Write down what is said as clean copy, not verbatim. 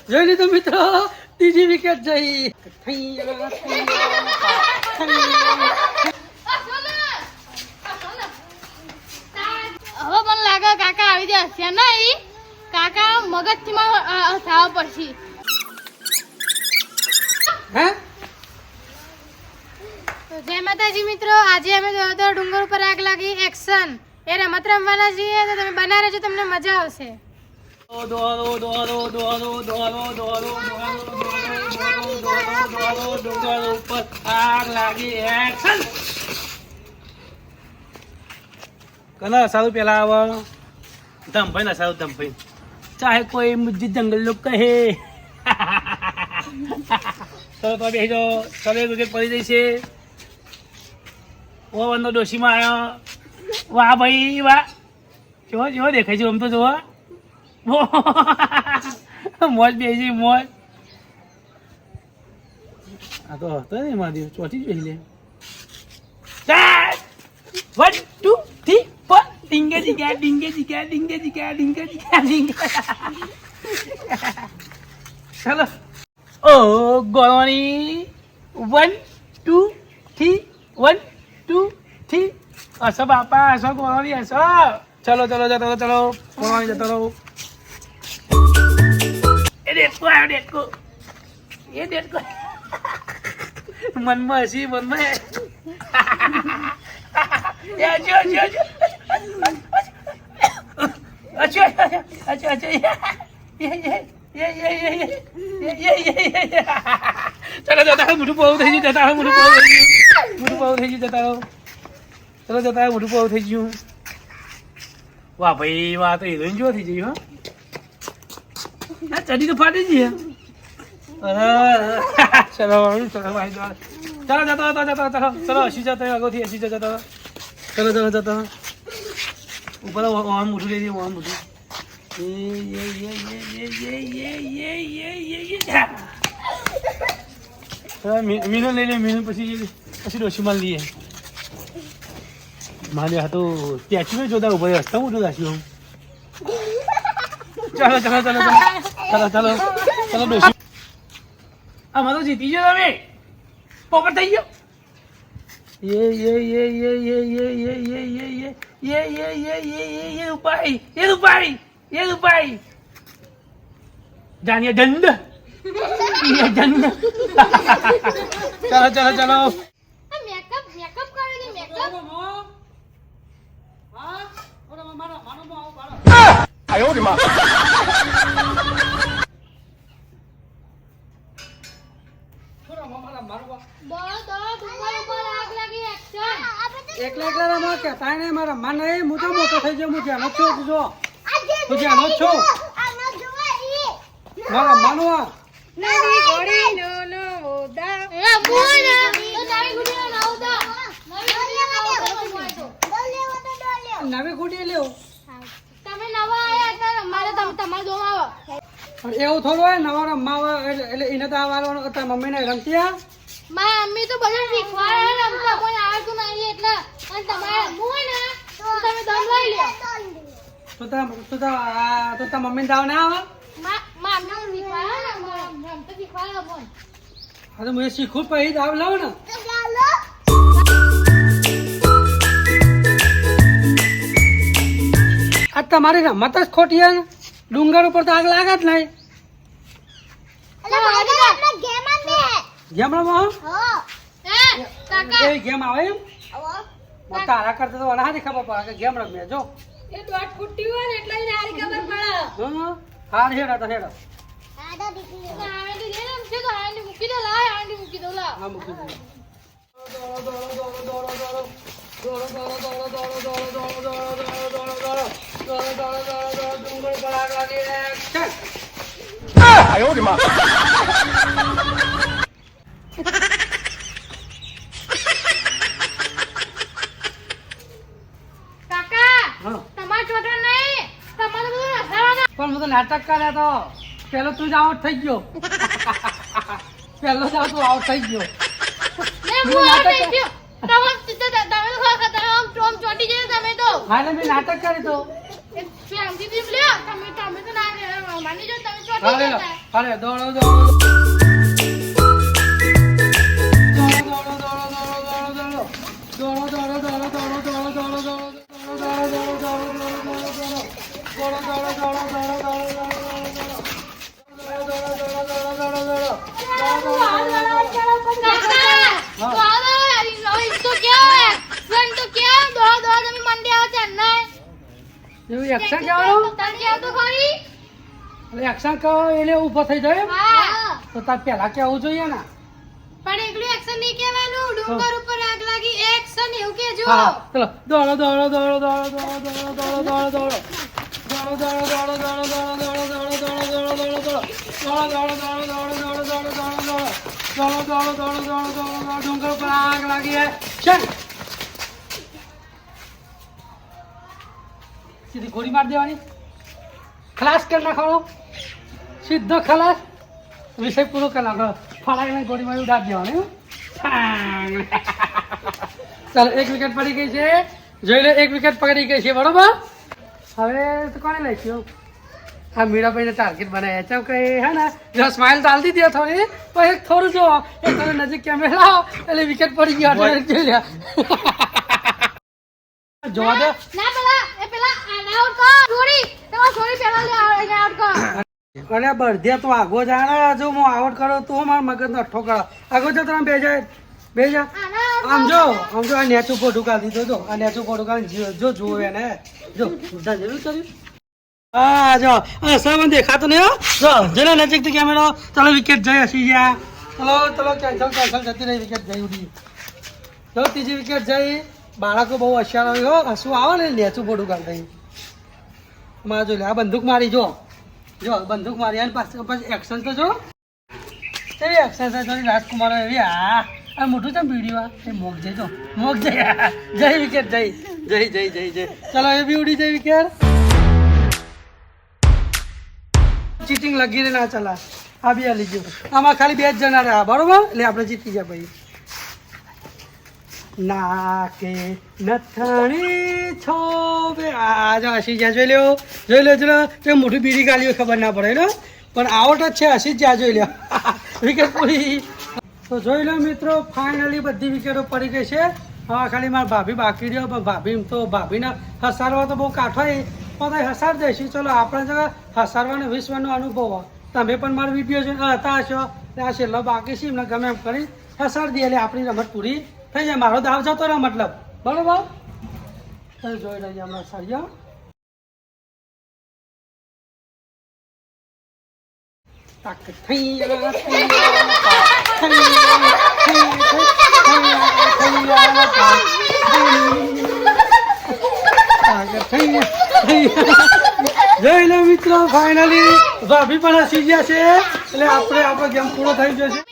જોઈ લીધું મિત્રો, ત્રીજી વિકેટ જઈ. હવે મને લાગે કાકા આવી જશે નહીં. કાકા મગજથી માં થવા પડશે. હે જય માતાજી મિત્રો, આજે અમે તો ડુંગર ઉપર આગ લાગી એક્શન એ રમત રમવાના છીએ, તો તમે બના રહેજો, તમને મજા આવશે. ડુંગર ઉપર આગ લાગી એક્શન. કના સારું પેલા આવો ધમભાઈ ના સારું ધમભાઈ, ચાહે કોઈ મુझे જંગલ લોક કહે. ચલો તો બેસી ચલો વિકેટ પડી જઈ છે. ઓ વંદો ડોશીમાં આવ્યો. વાહ ભાઈ વાહ, જો જો દેખાય છે આમ તો જોવો. મોજ બેસી મોજ. આ તો હતો ને મારી ચોથી જોઈ લે. 1 2 3 4 ડીંગે જીગા ડીંગે જીગા ડીંગે જીગા ડીંગે જીગા ડીંગે. ચલો ઓ ગોળણી 1 2 3 1 2 3. અસો બાપા અસો ગોળણી અસો. ચલો ચલો જતો ચલો ગોળણી જતો રહો. એ દેખો આવ્યો દેખો, એ દેખો મનમાં હસી મનમાં. અચ્છા અચ્છા અચ્છા અચ્છા અચ્છા ચલો જતા મોટું બહુ થઈ ગયું. જતા મોટું બહુ થઈ ગયું. મોટું બહુ થઈ ગયું. જતા ચલો જતા મોટું બહુ થઈ ગયું. વાહ ભાઈ વાહ, તો હિરોઈન જો થઈ ગઈ. હા ચડી તો ફાટી ગઈ. ચલો ચલો ભાઈ ચલો જતો જતો ચલો ચલો હસી જતો આગળથી હસી જતો. ચલો ચલો જતો ઉપર વાહન મોટું લઈ દે વાહન મોટું. મીનો લઈ લે મીનો પછી ડોશીમાં લઈએ. મારે હા તો સ્ટેચ્યુ જોતા ઉભા હસતા મોટું રાખ્યું. ચાલો ચાલો ચાલો ચાલો ચાલો ચાલો ડોશી. આ મારો જીતી ગયો તમે, પોપટ થઈ ગયો. જાનિए दंड ये दंड. चलो चलो चलो મેકઅપ મેકઅપ કરી દે મેકઅપ. आयो रे मां. એકલા એકલા રમવા કે તાઈને મારા મન એ મોટો મોટો થઈ ગયો. હું ધ્યાન છો જો તું ધ્યાન છો મારા માનવા નવી ઘોડી નો નો ઓદા એ બોલ તો નવી ઘોડી નો ઓદા નવી ગુડી લેવ. તમે નવા આયા એટલે મારે તમારે દો આવો. પણ એવું થોડું હોય નવા રમવા એટલે એને તો આવવાનો હતા. મમ્મીને રમતી મારા મમ્મી તો બધું શીખવાડે રમતા કોઈ આવડતું નહીં એટલે. અને તમારે રમવું હોય ને તો તમે દમ લઈ લો. તો તાર મમ્મીને દાવ ના આવે. મારા મમ્મી શીખવાડે ને રમતા શીખવાડે બોલ. હા તો હું શીખું પછી દાવ લાવ ને. આ તમારી રમત જ ખોટી હે. ડુંગર ઉપર તો આગ લાગે જ નહીં. ગેમ રમો એ ગેમ આવે એમ. તારા કરતા તો અનાહારી ખબર પડે કે ગેમ રમે. જો એ દોટ ફૂટી હોય ને એટલે એને હારી ખબર પડે. હાર હેડા તો હેડા આંડી દે ને છે તો આંડી મૂકી દે લા આંડી મૂકી દો લા. હા મૂકી દે. ડુંગર પર આગ લાગી એક્શન. આયો રે માં. કાકા તમાર છોટો નહીં તમારે બધું રસાવાના. પણ હું તો નાટક કરે તો પેલો તું જ આઉટ થઈ ગયો. પેલો જ તું આઉટ થઈ ગયો. ને હું આ થઈ ગયો. તમે તો આમ ચોટી જશે તમે તો. હા એટલે મેં નાટક કરી તો. પ્રેમથી લ્યો તમે તો ના માની જો તમે ચોટી જતા. અરે દોડો દોડો એવું એક્શન કહેવાનું એક્શન કહો એટલે ઊભો થઈ જાય તો તાર પેલા કેવું જોઈએ ને પણ એકલું એક્શન નહીં કહેવાનું ડુંગર ઉપર આગ લાગી એક્શન એવું કહેજો હા ચલો દોડો દોડો દોડો દોડો દોડો દોડો દોડો દોડો ડુંગર પર આગ લાગી સીધી ગોળી મારી દેવાની ખલાસ કરી નાખવાનો સીધો ખલાસ વિષય પૂરો કરી નાખો ફળાઈને ગોળી મારી ઉડાડી દેવાની ચાલો 1 વિકેટ પડી ગઈ છે જોઈ લો 1 વિકેટ પડી ગઈ છે બરોબર હવે તો કોને લઈશું આ મીરાભાઈને ટાર્ગેટ બનાવ્યા છે કે હે ને જો સ્માઇલ ચાલ દીધી થોડી પણ એક થોડું જો એક થોડું નજીક કેમેરા લાવો એટલે વિકેટ પડી ગયો જોઈ લે જોવા દે ના પેલા આઉટ કર છોડી તમાર છોડી પેલા લે આઉટ કર અને બળદિયા તો આગો જાણે જો હું આઉટ કરો તો મારા મગજનો અઠ્ઠો કરો આગો જો તમે બે જા આમ જો આ નેચું ફોટું કાઢી દીધો જો આ નેચું ફોટું કાઢી જો જુઓ એને જો જરૂર કર્યું હા જો સામાન દેખાતો નહીં હો જો જેને નજીકથી કેમેરો ચલો વિકેટ જઈ હસી ગયા ચલો કેન્સલ જતી રહી વિકેટ જઈ ઉડી ચલો ત્રીજી વિકેટ જઈ બાળકો બહુ હોશિયાર હોય હો હસવું આવે ને નેચું ફોટું કાઢી માં જો લે આ બંદૂક મારી જો બંદૂક મારી અને પછી એક્શન તો જો એવી એક્શન છે જોઈ રાજકુમાર એવી આ મોટું છે વિડીયો એ મોગ જઈ જય વિકેટ જય ચલો એ બી ઉડી જઈ વિકેટ ચીટિંગ લગીને ના ચલા આ બી હાલી ગયું આમાં ખાલી 2 જ જણા રહ્યા બરોબર એટલે આપણે જીતી ગયા ભાઈ નાકે નથાણી છોબે આ જો હસી જ્યાં જોઈ લો તે મોટું બીડી ગાલી ખબર ના પડે ને પણ આઉટ જ છે હસી જ જ્યાં જોઈ લો વિકેટ પૂરી તો જોઈ લો મિત્રો ફાઇનલી બધી વિકેટો પડી ગઈ છે હવે ખાલી મારા ભાભી બાકી રહ્યો પણ ભાભીને હસારવા તો બહુ કાઠો પણ હસાર દઈશું ચલો આપણે જો હસારવાનો વિશ્વનો અનુભવ તમે પણ મારો વિડીયો જોઈને હતા હશો આ છેલ્લો બાકી છે એમને ગમે એમ કરી હસાર દઈએ એટલે આપણી રમત પૂરી થઈ જાય મારો દાવ જતો ને મતલબ બરોબર તો જોઈ લઈએ હમણાં સળિયા જોઈ લો મિત્રો ફાઇનલી ભાભી પણ હસી ગયા છે એટલે આપણે આપણો ગેમ પૂરો થઈ જશે